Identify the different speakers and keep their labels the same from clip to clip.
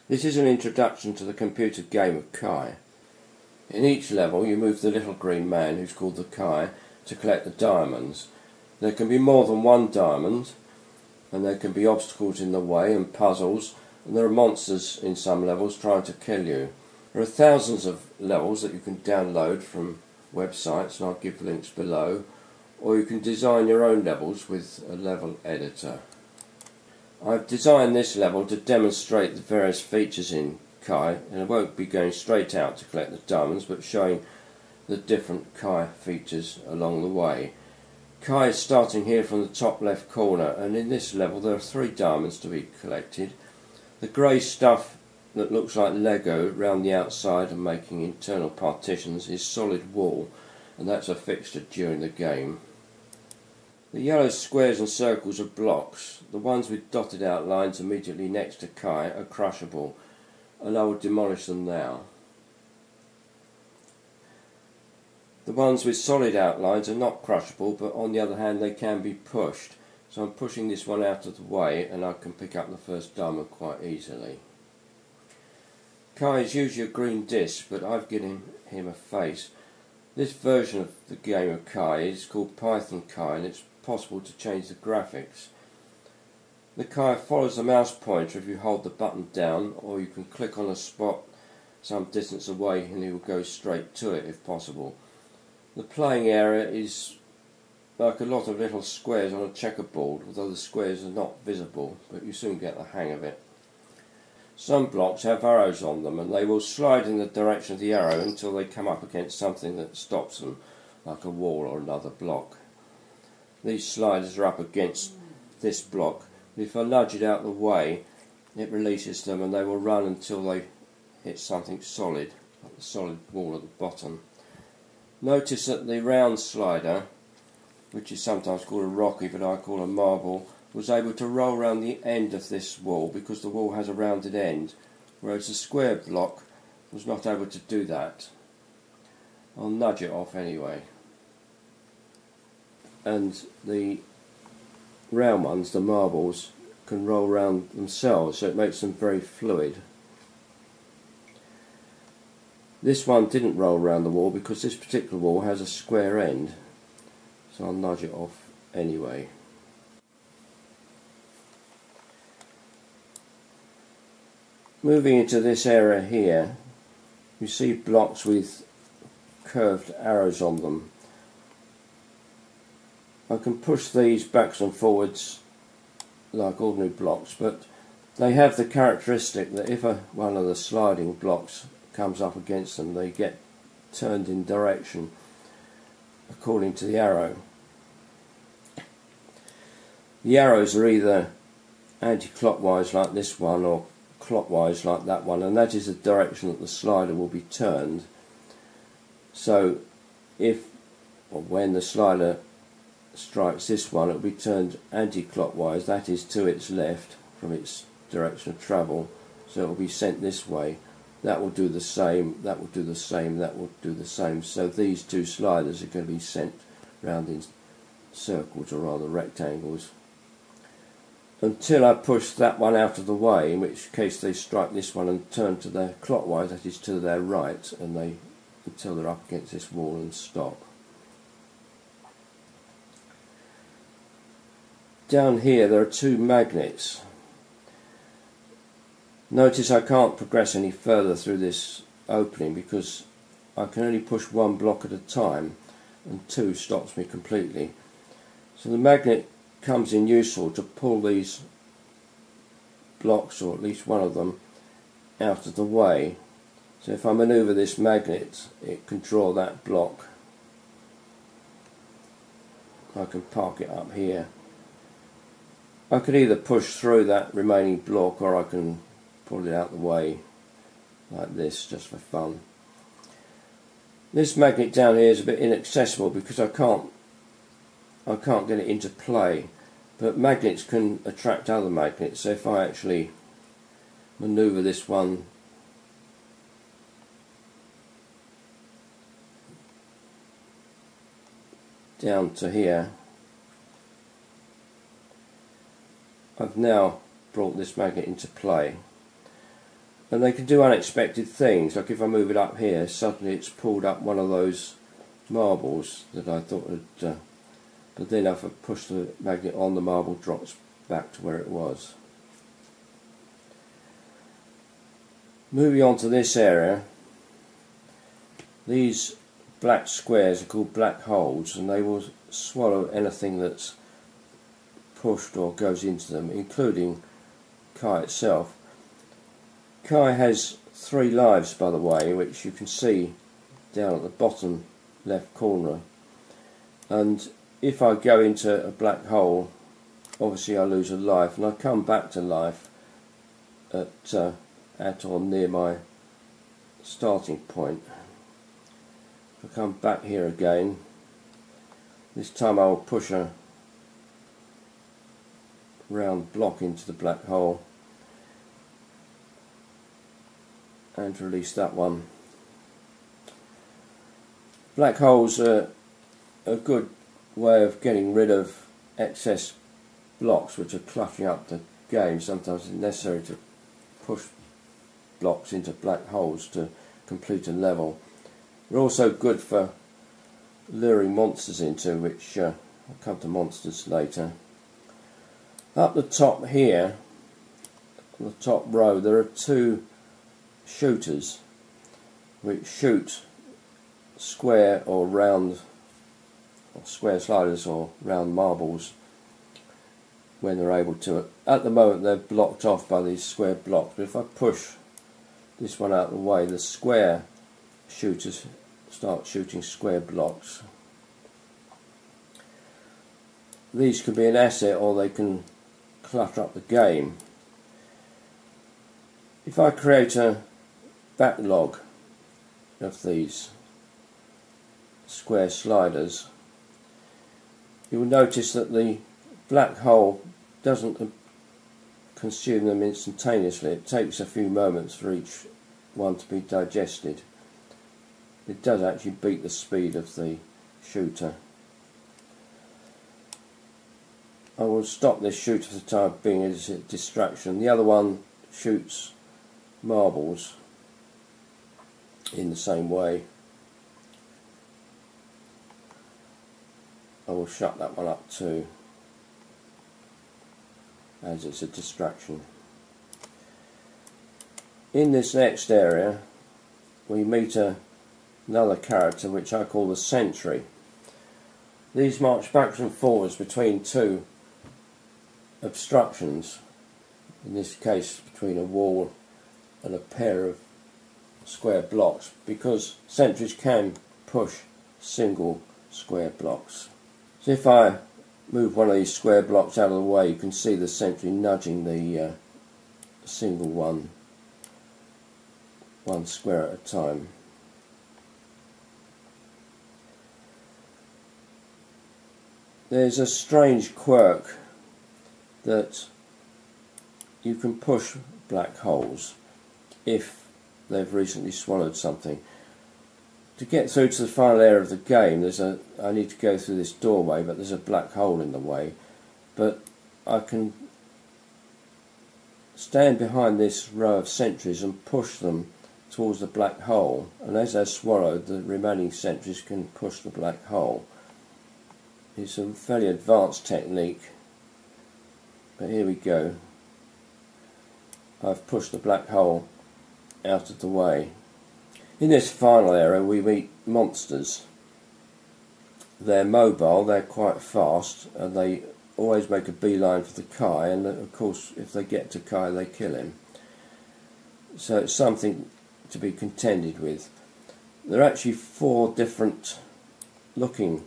Speaker 1: This is an introduction to the computer game of Kai. In each level you move the little green man, who's called the Kai, to collect the diamonds. There can be more than one diamond, and there can be obstacles in the way and puzzles, and there are monsters in some levels trying to kill you. There are thousands of levels that you can download from websites, and I'll give links below, or you can design your own levels with a level editor. I've designed this level to demonstrate the various features in Kai, and I won't be going straight out to collect the diamonds, but showing the different Kai features along the way. Kai is starting here from the top left corner, and in this level there are 3 diamonds to be collected. The grey stuff that looks like Lego round the outside and making internal partitions is solid wool, and that's a fixture during the game. The yellow squares and circles are blocks. The ones with dotted outlines immediately next to Kai are crushable, and I will demolish them now. The ones with solid outlines are not crushable, but on the other hand they can be pushed. So I'm pushing this one out of the way, and I can pick up the first diamond quite easily. Kai is usually a green disc, but I've given him a face. This version of the game of Kai is called Python Kai, and it's possible to change the graphics. The Kai follows the mouse pointer if you hold the button down, or you can click on a spot some distance away and he will go straight to it if possible. The playing area is like a lot of little squares on a checkerboard, although the squares are not visible, but you soon get the hang of it. Some blocks have arrows on them, and they will slide in the direction of the arrow until they come up against something that stops them, like a wall or another block. These sliders are up against this block, but if I nudge it out of the way, it releases them and they will run until they hit something solid, like the solid wall at the bottom. Notice that the round slider, which is sometimes called a rocky but I call a marble, was able to roll round the end of this wall because the wall has a rounded end, whereas the square block was not able to do that. I'll nudge it off anyway. And the round ones, the marbles, can roll round themselves, so it makes them very fluid. This one didn't roll round the wall because this particular wall has a square end, so I'll nudge it off anyway. Moving into this area here, you see blocks with curved arrows on them. I can push these backwards and forwards like ordinary blocks, but they have the characteristic that if one of the sliding blocks comes up against them, they get turned in direction according to the arrow. The arrows are either anti-clockwise like this one or clockwise like that one, and that is the direction that the slider will be turned. So if or when the slider strikes this one, it will be turned anti-clockwise, that is to its left from its direction of travel, so it will be sent this way. That will do the same, that will do the same, that will do the same. So these 2 sliders are going to be sent round in circles, or rather rectangles, until I push that one out of the way, in which case they strike this one and turn to their clockwise, that is to their right, and they until they're up against this wall and stop. Down here there are 2 magnets. Notice I can't progress any further through this opening because I can only push 1 block at a time, and 2 stops me completely. So the magnet comes in useful to pull these blocks, or at least one of them, out of the way. So if I manoeuvre this magnet, it can draw that block. I can park it up here. I could either push through that remaining block, or I can pull it out of the way like this just for fun. This magnet down here is a bit inaccessible because I can't get it into play, but magnets can attract other magnets. So if I actually manoeuvre this one down to here, I've now brought this magnet into play. And they can do unexpected things, like if I move it up here, suddenly it's pulled up one of those marbles that I thought had... but then if I push the magnet on, the marble drops back to where it was. Moving on to this area, these black squares are called black holes, and they will swallow anything that's pushed or goes into them, including Kai itself. Kai has 3 lives, by the way, which you can see down at the bottom left corner, and if I go into a black hole, obviously I lose a life, and I come back to life at or near my starting point. If I come back here again, this time I will push a round block into the black hole and release that one. Black holes are a good way of getting rid of excess blocks which are cluttering up the game. Sometimes it's necessary to push blocks into black holes to complete a level. They're also good for luring monsters into, which I'll come to monsters later. Up the top here, on the top row, there are 2 shooters which shoot square or round, or square sliders or round marbles when they're able to. At the moment they're blocked off by these square blocks, but if I push this one out of the way, the square shooters start shooting square blocks. These can be an asset, or they can clutter up the game. If I create a backlog of these square sliders, you will notice that the black hole doesn't consume them instantaneously. It takes a few moments for each one to be digested. It does actually beat the speed of the shooter. I will stop this shooter for the time being as a distraction. The other one shoots marbles in the same way. I will shut that one up too, as it's a distraction. In this next area we meet another character which I call the Sentry. These march backwards and forwards between 2 obstructions, in this case between a wall and a pair of square blocks, because sentries can push single square blocks. So if I move one of these square blocks out of the way, you can see the sentry nudging the single one square at a time. There's a strange quirk that you can push black holes if they've recently swallowed something. To get through to the final area of the game, I need to go through this doorway, but there's a black hole in the way. But I can stand behind this row of sentries and push them towards the black hole, and as they're swallowed, the remaining sentries can push the black hole. It's a fairly advanced technique, but here we go. I've pushed the black hole out of the way. In this final area we meet monsters. They're mobile, they're quite fast, and they always make a beeline for the Kai, and of course if they get to Kai they kill him. So it's something to be contended with. There are actually 4 different looking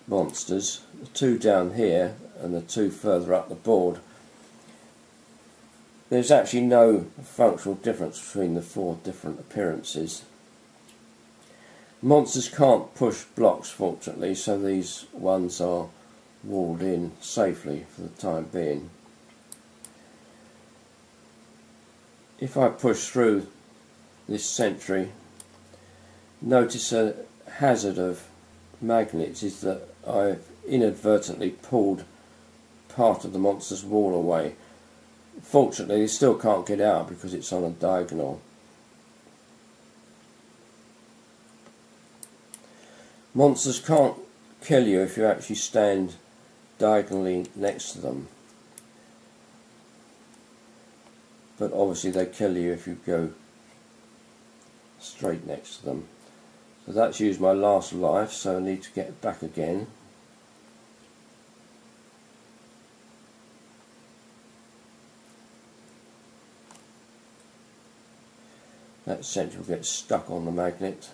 Speaker 1: monsters, the 2 down here and the 2 further up the board. There's actually no functional difference between the 4 different appearances. Monsters can't push blocks, fortunately, so these ones are walled in safely for the time being. If I push through this sentry, notice a hazard of magnets is that I've inadvertently pulled part of the monster's wall away. Fortunately, you still can't get out because it's on a diagonal. Monsters can't kill you if you actually stand diagonally next to them, but obviously they kill you if you go straight next to them. So that's used my last life, so I need to get back again. That essentially gets stuck on the magnet.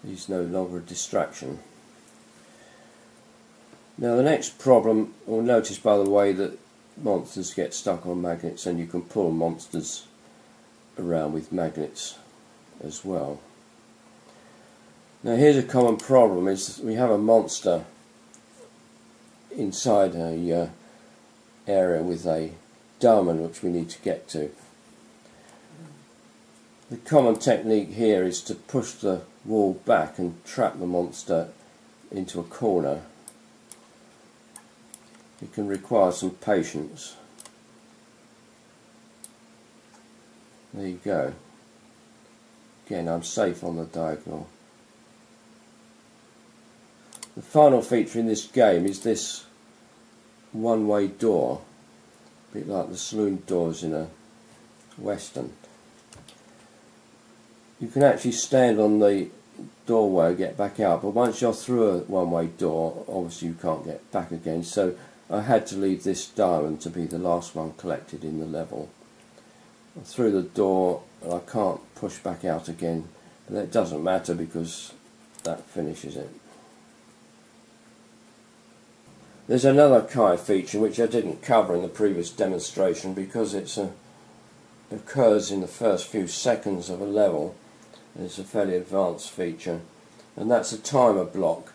Speaker 1: He's no longer a distraction. Now the next problem, you'll notice by the way that monsters get stuck on magnets, and you can pull monsters around with magnets as well. Now here's a common problem, is we have a monster inside a area with a diamond which we need to get to. The common technique here is to push the wall back and trap the monster into a corner. It can require some patience. There you go. Again, I'm safe on the diagonal. The final feature in this game is this one-way door, a bit like the saloon doors in a western. You can actually stand on the doorway and get back out, but once you're through a one-way door, obviously you can't get back again, so I had to leave this diamond to be the last one collected in the level. I'm through the door and I can't push back out again, but that doesn't matter because that finishes it. There's another Kai feature which I didn't cover in the previous demonstration because it occurs in the first few seconds of a level. It's a fairly advanced feature, and that's a timer block.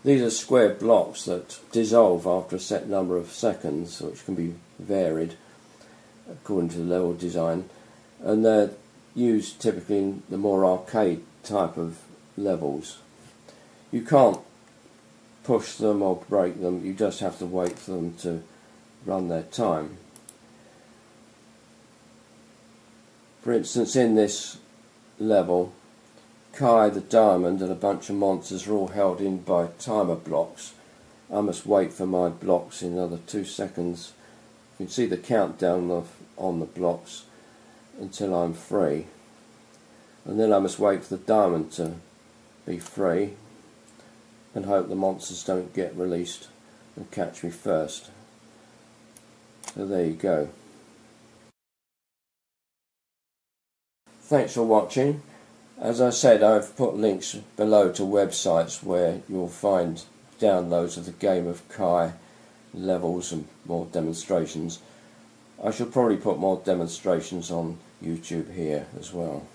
Speaker 1: These are square blocks that dissolve after a set number of seconds, which can be varied according to the level design, and they're used typically in the more arcade type of levels. You can't push them or break them, you just have to wait for them to run their time. For instance, in this level, Kai the diamond and a bunch of monsters are all held in by timer blocks. I must wait for my blocks in another 2 seconds. You can see the countdown on the blocks until I'm free, and then I must wait for the diamond to be free and hope the monsters don't get released and catch me first. So there you go. Thanks for watching. As I said, I've put links below to websites where you'll find downloads of the Game of Kai levels and more demonstrations. I shall probably put more demonstrations on YouTube here as well.